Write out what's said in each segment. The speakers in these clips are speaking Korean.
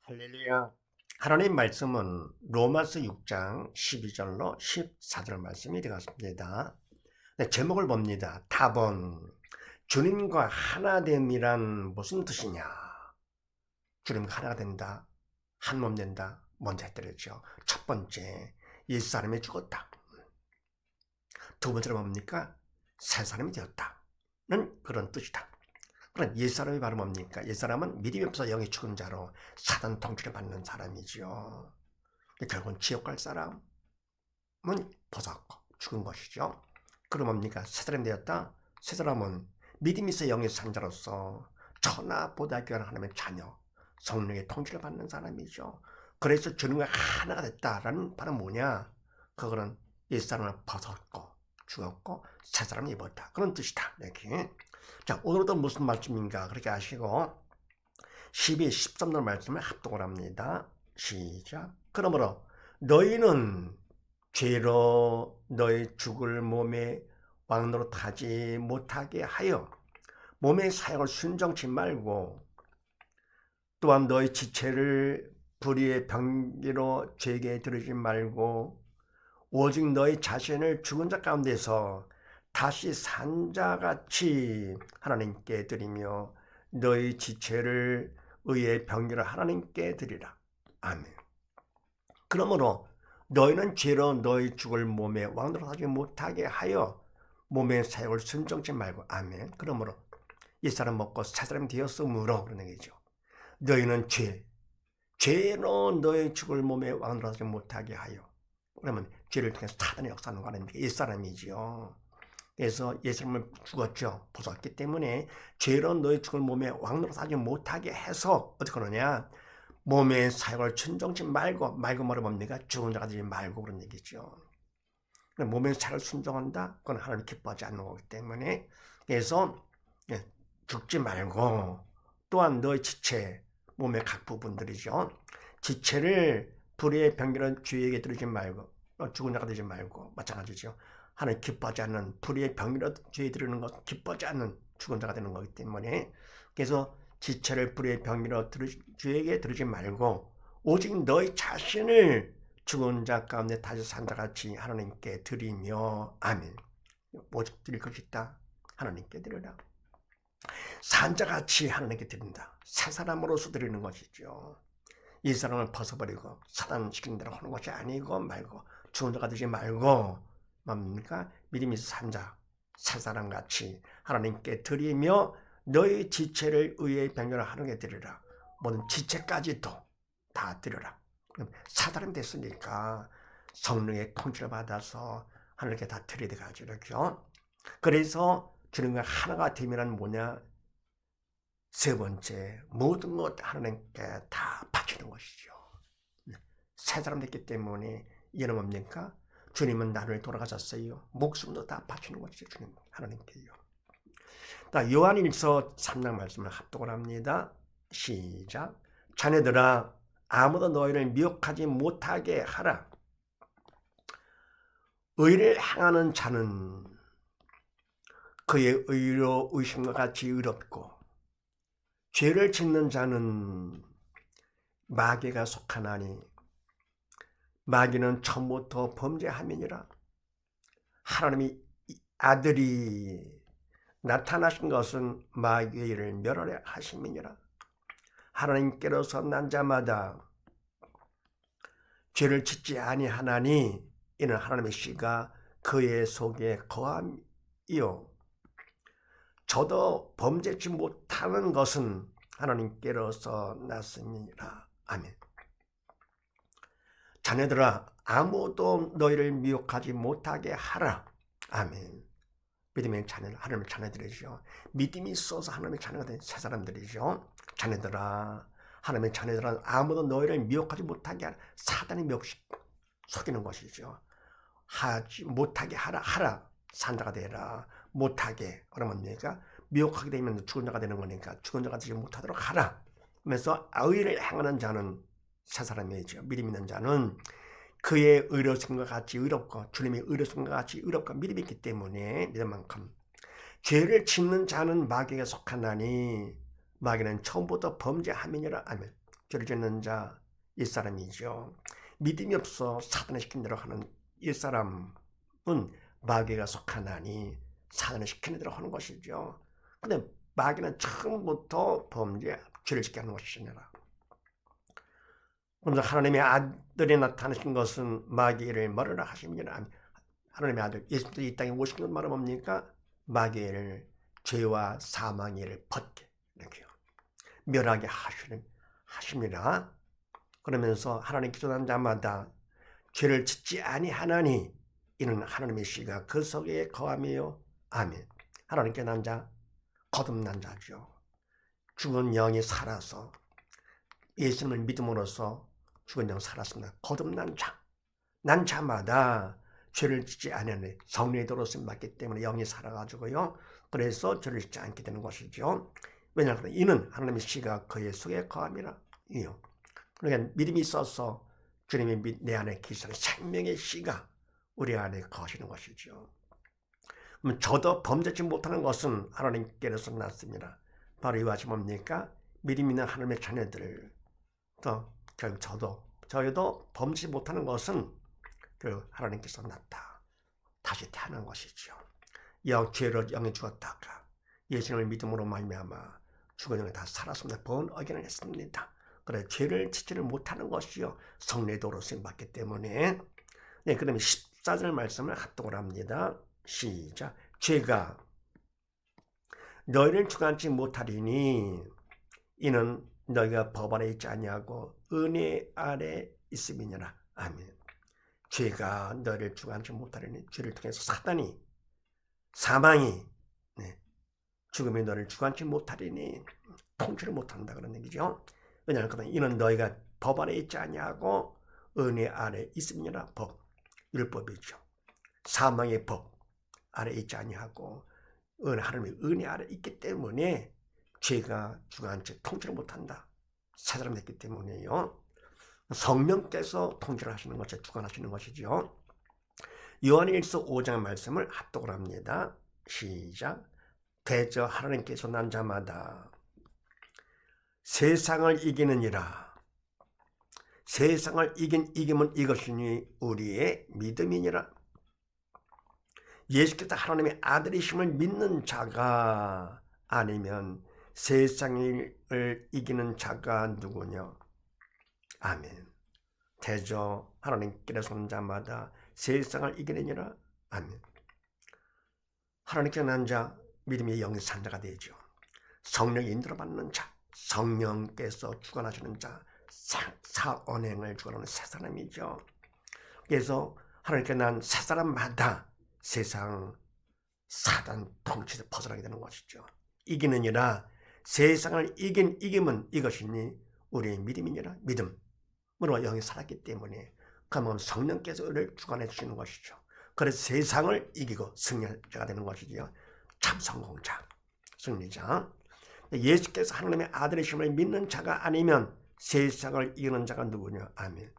할렐루야. 하나님 말씀은 로마서 6장 12절로 14절 말씀이 되었습니다. 네, 제목을 봅니다. 답은 주님과 하나됨이란 무슨 뜻이냐? 주님과 하나가 된다. 한 몸 된다. 먼저 했더랬죠. 첫 번째, 옛사람이 죽었다. 두 번째로 뭡니까? 새 사람이 되었다는 그런 뜻이다. 그럼 옛사람이 바로 뭡니까? 옛사람은 믿음이 없어서 영이 죽은 자로 사단 통치를 받는 사람이죠. 결국은 지옥 갈 사람은 벗었고 죽은 것이죠. 그럼 뭡니까? 새 사람이 되었다? 새 사람은 믿음이 있어 영이 산 자로서 천하보다 귀한 하나님의 자녀, 성령의 통치를 받는 사람이죠. 그래서 주님과 하나가 됐다라는 바로 뭐냐? 그거는 옛사람을 벗었고 죽었고 새 사람을 입었다. 그런 뜻이다. 이렇게. 자, 오늘도 무슨 말씀인가 그렇게 아시고 12, 13절 말씀을 합독을 합니다. 시작. 그러므로 너희는 죄로 너희 죽을 몸에 왕노릇하지 못하게 하여 몸의 사역을 순종치 말고 또한 너희 지체를 불의의 병기로 죄에게 들이지 말고 오직 너희 자신을 죽은 자 가운데서 다시 산 자같이 하나님께 드리며 너희 지체를 의의 병기로 하나님께 드리라. 아멘. 그러므로 너희는 죄로 너희 죽을 몸에 왕노릇하지 못하게 하여 몸의 사역을 순종치 말고. 아멘. 그러므로 옛사람 먹고 새사람이 되었으므로 그런 얘기죠. 너희는 죄로 너희 죽을 몸에 왕노릇하지 못하게 하여. 그러면 죄를 통해서 사단의 역사하는 거 아닙니까? 옛사람이지요. 그래서 옛사람을 죽었죠. 벗었기 때문에 죄로 너희 죽을 몸에 왕노릇하지 못하게 해서 어떻게 하느냐? 몸의 사역을 순종치 말고 말로 뭡니까? 죽은 자가 되지 말고 그런 얘기죠. 몸의 사역을 순종한다? 그건 하나님 기뻐하지 않는 거기 때문에 그래서 죽지 말고 또한 너의 지체, 몸의 각 부분들이죠. 지체를 불의의 병기로 죄에게 들이지 말고 죽은 자가 되지 말고 마찬가지죠. 하나님 기뻐하지 않는 불의의 병이라 죄에 들이는 것 기뻐하지 않는 죽은 자가 되는 거기 때문에 그래서 지체를 불의의 병이라 죄에게 들이지 말고 오직 너희 자신을 죽은 자 가운데 다시 산 자같이 하나님께 드리며. 아멘. 오직 드릴 것이 있다. 하나님께 드리라. 산 자같이 하나님께 드린다. 새 사람으로서 드리는 것이죠. 이 사람을 벗어버리고 사단시키는 대로 하는 것이 아니고 말고 죽은 자가 되지 말고 뭡니까? 믿음이 산 자, 새 사람같이 하나님께 드리며 너희 지체를 의의 병렬로 하나님께 드리라. 모든 지체까지도 다 드려라. 그럼 사단이 됐으니까 성령의 통치를 받아서 하나님께 다 드려야 되죠. 그렇죠? 그래서 주님과 하나가 됨이란 뭐냐? 세 번째, 모든 것 하나님께 다 바치는 것이죠. 새 사람 됐기 때문에 이는 뭡니까? 주님은 나를 돌아가셨어요. 목숨도 다 바치는 것이죠. 주님 하나님께요. 요한일서 3장 말씀을 합독을 합니다. 시작. 자네들아 아무도 너희를 미혹하지 못하게 하라. 의를 행하는 자는 그의 의로 의심과 같이 의롭고 죄를 짓는 자는 마귀가 속하나니 마귀는 처음부터 범죄함이니라. 하나님의 아들이 나타나신 것은 마귀의 일을 멸하려 하심이니라. 하나님께로서 난 자마다 죄를 짓지 아니하나니 이는 하나님의 씨가 그의 속에 거함이요 저도 범죄치 못하는 것은 하나님께로서 났음이라. 아멘. 자네들아 아무도 너희를 미혹하지 못하게 하라. 아멘. 믿음의 자녀들, 하나님의 자녀들이죠. 믿음이 있어서 하나님의 자녀가 된 새 사람들이죠. 자네들아, 하나님의 자녀들아 아무도 너희를 미혹하지 못하게 하라. 사단이 미혹시 속이는 것이죠. 하지 못하게 하라. 산자가 되라. 못하게 그러면 뭡니까? 미혹하게 되면 죽은 자가 되는 거니까 죽은 자가 되지 못하도록 하라. 그래서 의를 행하는 자는 새 사람이죠. 믿음 있는 자는 그의 의로움과 같이 의롭고 주님의 의로움과 같이 의롭고 믿음이 있기 때문에 믿음만큼 죄를 짓는 자는 마귀가 속하나니 마귀는 처음부터 범죄함이니라. 아멘. 죄를 짓는 자 옛사람이죠. 믿음이 없어 사단의 시킨 대로 하는 옛사람은 마귀가 속하나니 사단의 시키는 대로 하는 것이죠. 근데 마귀는 처음부터 범죄, 죄를 짓게 하는 것이니라. 그래서 하나님의 아들이 나타나신 것은 마귀를 멀어라 하심이라. 하나님의 아들 예수님도 이 땅에 오신 것 말은 뭡니까? 마귀를 죄와 사망의 일을 벗게 이렇게요. 멸하게 하심이라. 그러면서 하나님 기도한 자마다 죄를 짓지 아니하나니 이는 하나님의 씨가 그 속에 거함이요. 아멘. 하나님께 난 자 거듭난 자죠. 죽은 영이 살아서 예수님을 믿음으로써 죽은 영 살았습니다. 거듭난 자. 난 자마다 죄를 짓지 않으니 성령의 도로 쓰임 받기 때문에 영이 살아가지고요. 그래서 죄를 짓지 않게 되는 것이죠. 왜냐하면 이는 하나님의 씨가 그의 속에 거함이라. 이요. 그러니까 믿음이 있어서 주님이 내 안에 계시는 생명의 씨가 우리 안에 거하시는 것이죠. 그럼 저도 범죄치 못하는 것은 하나님께로서 났습니다. 바로 이와 같이 뭡니까? 믿음 있는 하나님의 자녀들, 또 저희도 범죄치 못하는 것은 그 하나님께서 났다. 다시 태어난 것이죠. 죄로 영에 죽었다가 예수님을 믿음으로 말미암아 죽은 영에 다 살았습니다. 번 어기는 했습니다. 그래 죄를 짓지를 못하는 것이요 성령의 도로 쓰임 받기 때문에. 네, 그러면 14절 말씀을 합독을 합니다. 시작. 죄가 너희를 주관치 못하리니 이는 너희가 법 아래 있지 아니하고 은혜 아래 있음이니라. 아멘. 죄가 너희를 주관치 못하리니 죄를 통해서 사단이 사망이 죽음이 너를 주관치 못하리니 통치를 못한다 그런 얘기죠. 왜냐하면 이는 너희가 법 아래 있지 아니하고 은혜 아래 있음이니라. 법, 율법이죠. 사망의 법 아래 있지 아니하고 하나님의 은혜 아래 있기 때문에 죄가 주관치 통치를 못한다. 사사람됐기 때문에요. 성령께서 통치를 하시는 것에 주관하시는 것이죠. 요한일서 5장 말씀을 합독을 합니다. 시작. 대저 하나님께서 난 자마다 세상을 이기느니라. 세상을 이긴 이김은 이것이니 우리의 믿음이니라. 예수께서 하나님의 아들이심을 믿는 자가 아니면 세상을 이기는 자가 누구냐? 아멘. 대저 하나님께서 온 자마다 세상을 이기느니라. 아멘. 하나님께 난 자, 믿음의 영이 산 자가 되죠. 성령 인도를 받는 자, 성령께서 주관하시는 자, 사언행을 주관하는 새 사람이죠. 그래서 하나님께 난 새 사람마다 세상 사단 통치에서 벗어나게 되는 것이죠. 이기느니라. 세상을 이긴 이김은 이것이니 우리의 믿음이니라. 믿음으로 영이 살았기 때문에 그러면 성령께서 우리를 주관해 주시는 것이죠. 그래서 세상을 이기고 승리자가 되는 것이지요. 참 성공자, 승리자. 예수께서 하나님의 아들이심을 믿는 자가 아니면 세상을 이기는 자가 누구냐? 아멘.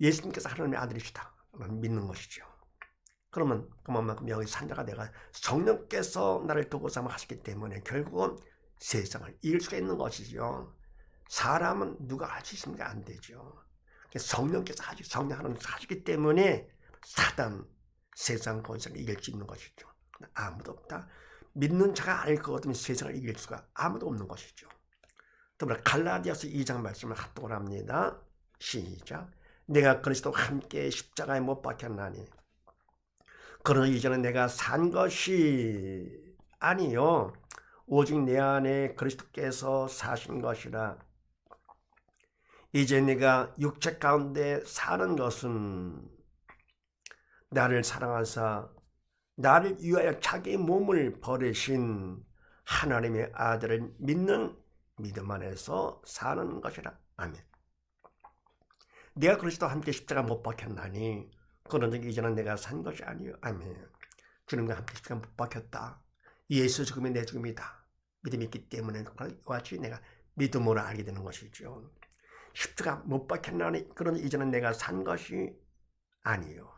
예수님께서 하나님의 아들이시다 믿는 것이죠. 그러면 그만큼 여기 산자가 내가 성령께서 나를 도구 삼아 하시기 때문에 결국은 세상을 이길 수가 있는 것이죠. 사람은 누가 할 수 있습니까? 안 되죠. 성령께서 성령 하나님께서 하시기 때문에 사단, 세상 권세를 이길 수 있는 것이죠. 아무도 없다. 믿는 자가 아닐 것 같으면 세상을 이길 수가 아무도 없는 것이죠. 더불어 갈라디아서 2장 말씀을 합독을 합니다. 시작. 내가 그리스도와 함께 십자가에 못 박혔나니 그러나 이제는 내가 산 것이 아니요 오직 내 안에 그리스도께서 사신 것이라. 이제 내가 육체 가운데 사는 것은 나를 사랑하사 나를 위하여 자기 몸을 버리신 하나님의 아들을 믿는 믿음 안에서 사는 것이라. 아멘. 내가 그리스도와 함께 십자가 못 박혔나니 그런 적 이제는 내가 산 것이 아니요. 아멘. 주님과 함께 십자가 못 박혔다. 예수 죽음이 내 죽음이다. 믿음이 있기 때문에 같이 내가 믿음으로 알게 되는 것이죠. 십자가 못 박혔나니 그런 이제는 내가 산 것이 아니요.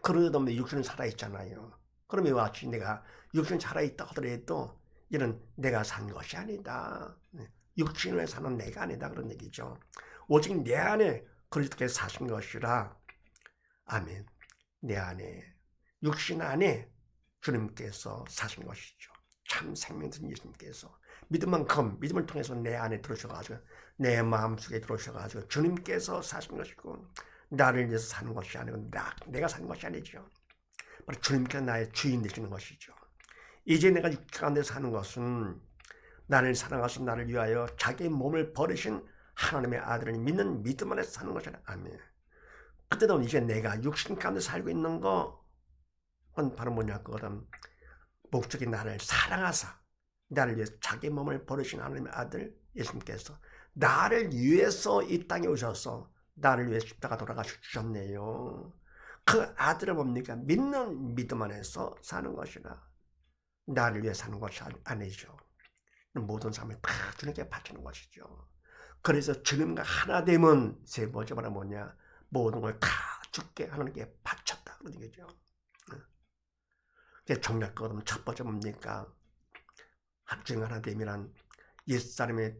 그러다 보면 육신은 살아있잖아요. 그러면 같이 내가 육신은 살아있다 하더라도 이는 내가 산 것이 아니다. 육신을 사는 내가 아니다 그런 얘기죠. 오직 내 안에 그리스도께서 사신 것이라. 아멘. 내 안에 육신 안에 주님께서 사신 것이죠. 참 생명이신 예수님께서 믿음만큼 믿음을 통해서 내 안에 들어오셔가지고 내 마음속에 들어오셔가지고 주님께서 사신 것이고 나를 위해서 사는 것이 아니고 내가 사는 것이 아니죠. 바로 주님께서 나의 주인 되시는 것이죠. 이제 내가 육체 가운데 사는 것은 나를 사랑하신 나를 위하여 자기의 몸을 버리신 하나님의 아들을 믿는 믿음 안에서 사는 것이 아니에요. 그때도 이제 내가 육신 가운데 살고 있는 것은 바로 뭐냐, 그거는 목적이 나를 사랑하사 나를 위해서 자기 몸을 버리신 하나님의 아들 예수님께서 나를 위해서 이 땅에 오셔서 나를 위해 십자가 돌아가셨네요. 그 아들은 뭡니까? 믿는 믿음 안에서 사는 것이라. 나를 위해 사는 것이 아니죠. 모든 삶을 다 주님께 바치는 것이죠. 그래서 주님과 하나 되면 세 번째 말은 뭐냐? 모든 걸 다 주께 하나님께 바쳤다 그런 얘기죠. 정략 거는 첫 번째 뭡니까? 주님 하나 됨이란 옛사람이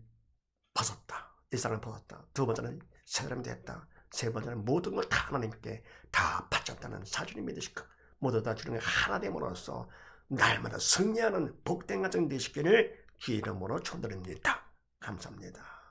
벗었다. 옛사람을 벗었다. 두 번째는 새 사람이 됐다. 세 번째는 모든 걸 다 하나님께 다 바쳤다는 사실을 믿으시고 모두 다 주님의 하나 됨으로써 날마다 승리하는 복된 가정 되시기를 주의 이름으로 축원드립니다. 감사합니다.